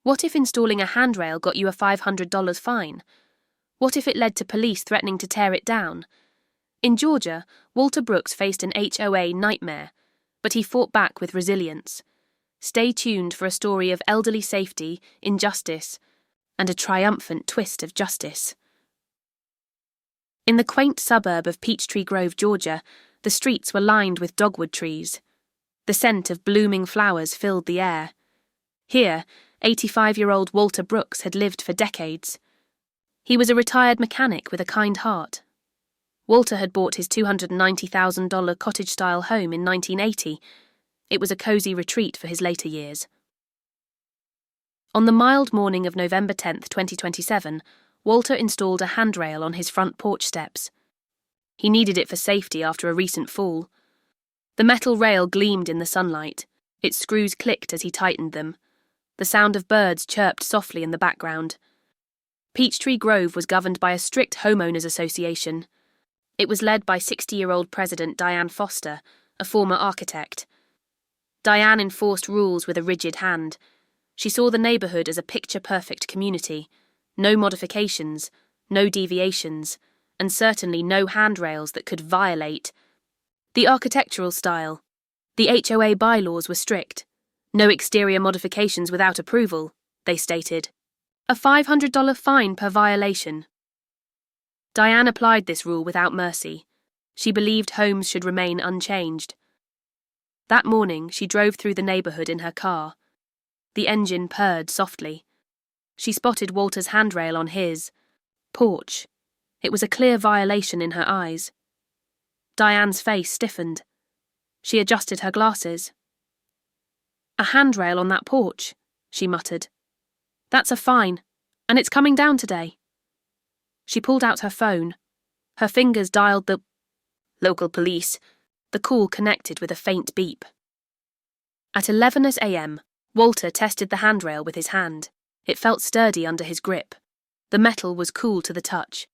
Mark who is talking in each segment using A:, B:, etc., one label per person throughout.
A: What if installing a handrail got you a $500 fine? What if it led to police threatening to tear it down? In Georgia, Walter Brooks faced an HOA nightmare, but he fought back with resilience. Stay tuned for a story of elderly safety, injustice, and a triumphant twist of justice. In the quaint suburb of Peachtree Grove, Georgia, the streets were lined with dogwood trees. The scent of blooming flowers filled the air. Here, 85-year-old Walter Brooks had lived for decades. He was a retired mechanic with a kind heart. Walter had bought his $290,000 cottage-style home in 1980. It was a cosy retreat for his later years. On the mild morning of November 10, 2027, Walter installed a handrail on his front porch steps. He needed it for safety after a recent fall. The metal rail gleamed in the sunlight. Its screws clicked as he tightened them. The sound of birds chirped softly in the background. Peachtree Grove was governed by a strict homeowners association. It was led by 60-year-old President Diane Foster, a former architect. Diane enforced rules with a rigid hand. She saw the neighborhood as a picture-perfect community. No modifications, no deviations, and certainly no handrails that could violate the architectural style. The HOA bylaws were strict. No exterior modifications without approval, they stated. A $500 fine per violation. Diane applied this rule without mercy. She believed homes should remain unchanged. That morning, she drove through the neighborhood in her car. The engine purred softly. She spotted Walter's handrail on his porch. It was a clear violation in her eyes. Diane's face stiffened. She adjusted her glasses. A handrail on that porch, she muttered. That's a fine, and it's coming down today. She pulled out her phone. Her fingers dialed the local police. The call connected with a faint beep. At 11 a.m., Walter tested the handrail with his hand. It felt sturdy under his grip. The metal was cool to the touch.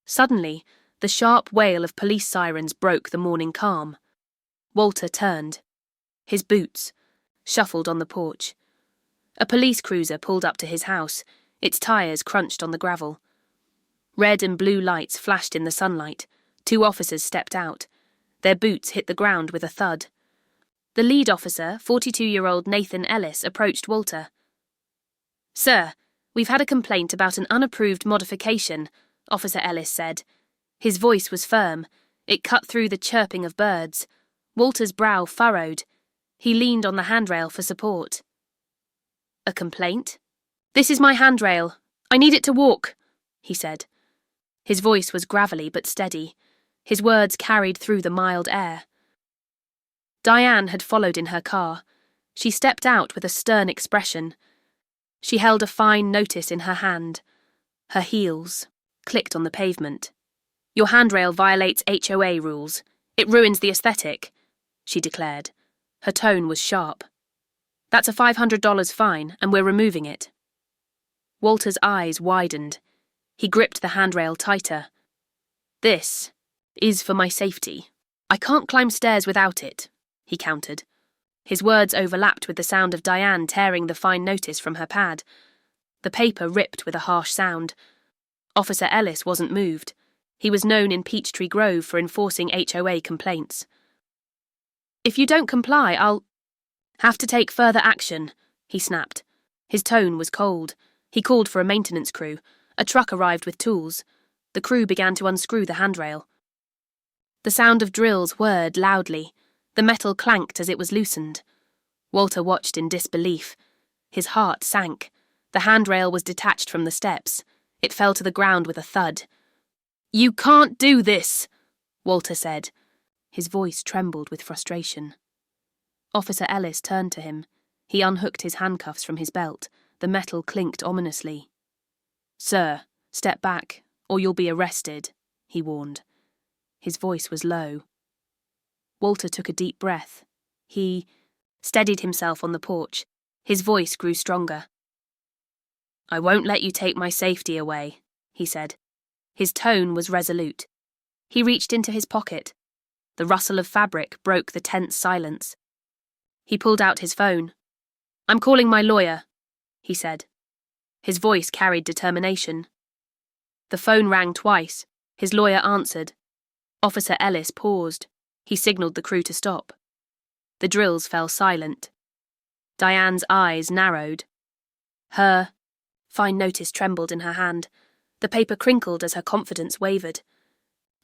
A: Suddenly, the sharp wail of police sirens broke the morning calm. Walter turned. His boots shuffled on the porch. A police cruiser pulled up to his house. Its tires crunched on the gravel. Red and blue lights flashed in the sunlight. 2 officers stepped out. Their boots hit the ground with a thud. The lead officer, 42-year-old Nathan Ellis, approached Walter. "Sir, we've had a complaint about an unapproved modification," Officer Ellis said. His voice was firm. It cut through the chirping of birds. Walter's brow furrowed. He leaned on the handrail for support. "A complaint?" "This is my handrail. I need it to walk," he said. His voice was gravelly but steady. His words carried through the mild air. Diane had followed in her car. She stepped out with a stern expression. She held a fine notice in her hand. Her heels clicked on the pavement. "Your handrail violates HOA rules. It ruins the aesthetic," she declared. Her tone was sharp. "That's a $500 fine, and we're removing it." Walter's eyes widened. He gripped the handrail tighter. "This is for my safety. I can't climb stairs without it," he countered. His words overlapped with the sound of Diane tearing the fine notice from her pad. The paper ripped with a harsh sound. Officer Ellis wasn't moved. He was known in Peachtree Grove for enforcing HOA complaints. "If you don't comply, I'll have to take further action," he snapped. His tone was cold. He called for a maintenance crew. A truck arrived with tools. The crew began to unscrew the handrail. The sound of drills whirred loudly. The metal clanked as it was loosened. Walter watched in disbelief. His heart sank. The handrail was detached from the steps. It fell to the ground with a thud. "You can't do this," Walter said. His voice trembled with frustration. Officer Ellis turned to him. He unhooked his handcuffs from his belt. The metal clinked ominously. "Sir, step back, or you'll be arrested," he warned. His voice was low. Walter took a deep breath. He steadied himself on the porch. His voice grew stronger. "I won't let you take my safety away," he said. His tone was resolute. He reached into his pocket. The rustle of fabric broke the tense silence. He pulled out his phone. "I'm calling my lawyer," he said. His voice carried determination. The phone rang twice. His lawyer answered. Officer Ellis paused. He signalled the crew to stop. The drills fell silent. Diane's eyes narrowed. Her fine notice trembled in her hand. The paper crinkled as her confidence wavered.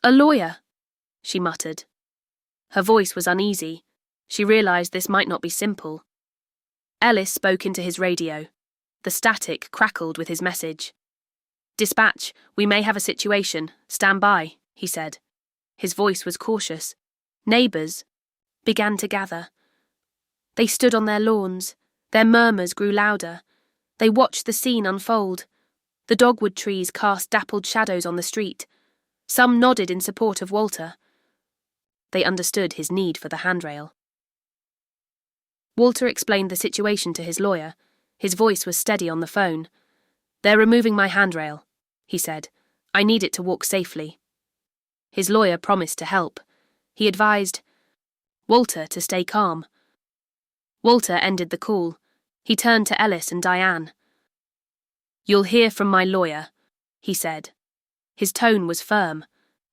A: A lawyer, she muttered. Her voice was uneasy. She realised this might not be simple. Ellis spoke into his radio. The static crackled with his message. Dispatch, we may have a situation. Stand by, he said. His voice was cautious. Neighbours began to gather. They stood on their lawns. Their murmurs grew louder. They watched the scene unfold. The dogwood trees cast dappled shadows on the street. Some nodded in support of Walter. They understood his need for the handrail. Walter explained the situation to his lawyer. His voice was steady on the phone. They're removing my handrail, he said. I need it to walk safely. His lawyer promised to help. He advised Walter to stay calm. Walter ended the call. He turned to Ellis and Diane. You'll hear from my lawyer, he said. His tone was firm.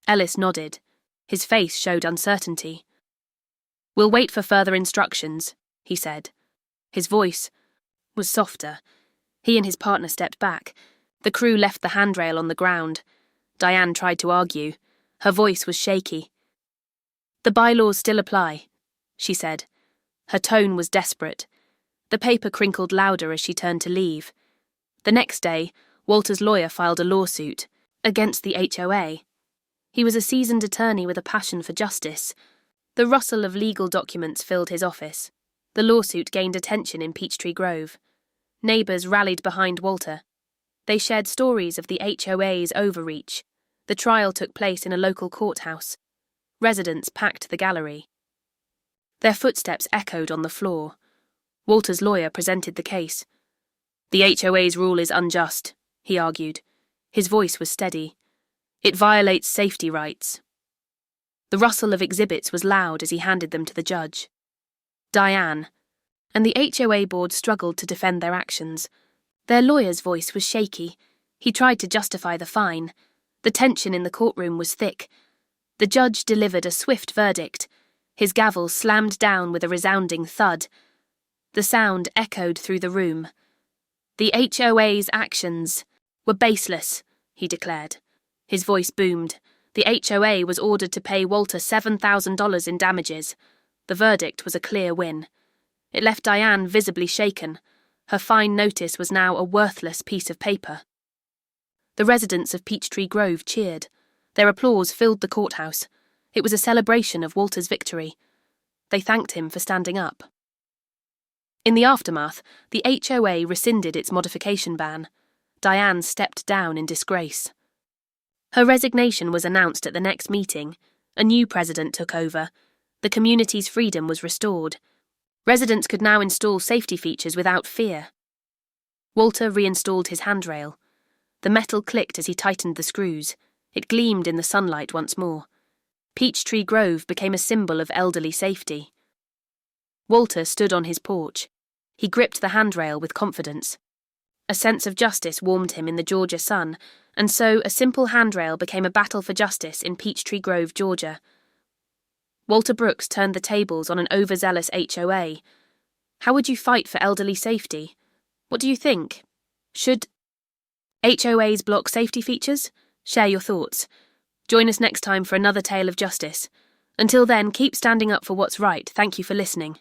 A: Ellis nodded. His face showed uncertainty. We'll wait for further instructions, he said. His voice was softer. He and his partner stepped back. The crew left the handrail on the ground. Diane tried to argue. Her voice was shaky. The bylaws still apply, she said. Her tone was desperate. The paper crinkled louder as she turned to leave. The next day, Walter's lawyer filed a lawsuit against the HOA. He was a seasoned attorney with a passion for justice. The rustle of legal documents filled his office. The lawsuit gained attention in Peachtree Grove. Neighbours rallied behind Walter. They shared stories of the HOA's Overreach. The trial took place in a local courthouse. Residents packed the gallery. Their footsteps echoed on the floor. Walter's lawyer presented the case. The HOA's rule is unjust, he argued. His voice was steady. It violates safety rights. The rustle of exhibits was loud as he handed them to the judge. Diane and the HOA board struggled to defend their actions. Their lawyer's voice was shaky. He tried to justify the fine. The tension in the courtroom was thick. The judge delivered a swift verdict. His gavel slammed down with a resounding thud. The sound echoed through the room. The HOA's actions were baseless, he declared. His voice boomed. The HOA was ordered to pay Walter $7,000 in damages. The verdict was a clear win. It left Diane visibly shaken. Her fine notice was now a worthless piece of paper. The residents of Peachtree Grove cheered. Their applause filled the courthouse. It was a celebration of Walter's victory. They thanked him for standing up. In the aftermath, the HOA rescinded its modification ban. Diane stepped down in disgrace. Her resignation was announced at the next meeting. A new president took over. The community's freedom was restored. Residents could now install safety features without fear. Walter reinstalled his handrail. The metal clicked as he tightened the screws. It gleamed in the sunlight once more. Peachtree Grove became a symbol of elderly safety. Walter stood on his porch. He gripped the handrail with confidence. A sense of justice warmed him in the Georgia sun, and so a simple handrail became a battle for justice in Peachtree Grove, Georgia. Walter Brooks turned the tables on an overzealous HOA. How would you fight for elderly safety? What do you think? Should HOAs block safety features? Share your thoughts. Join us next time for another tale of justice. Until then, keep standing up for what's right. Thank you for listening.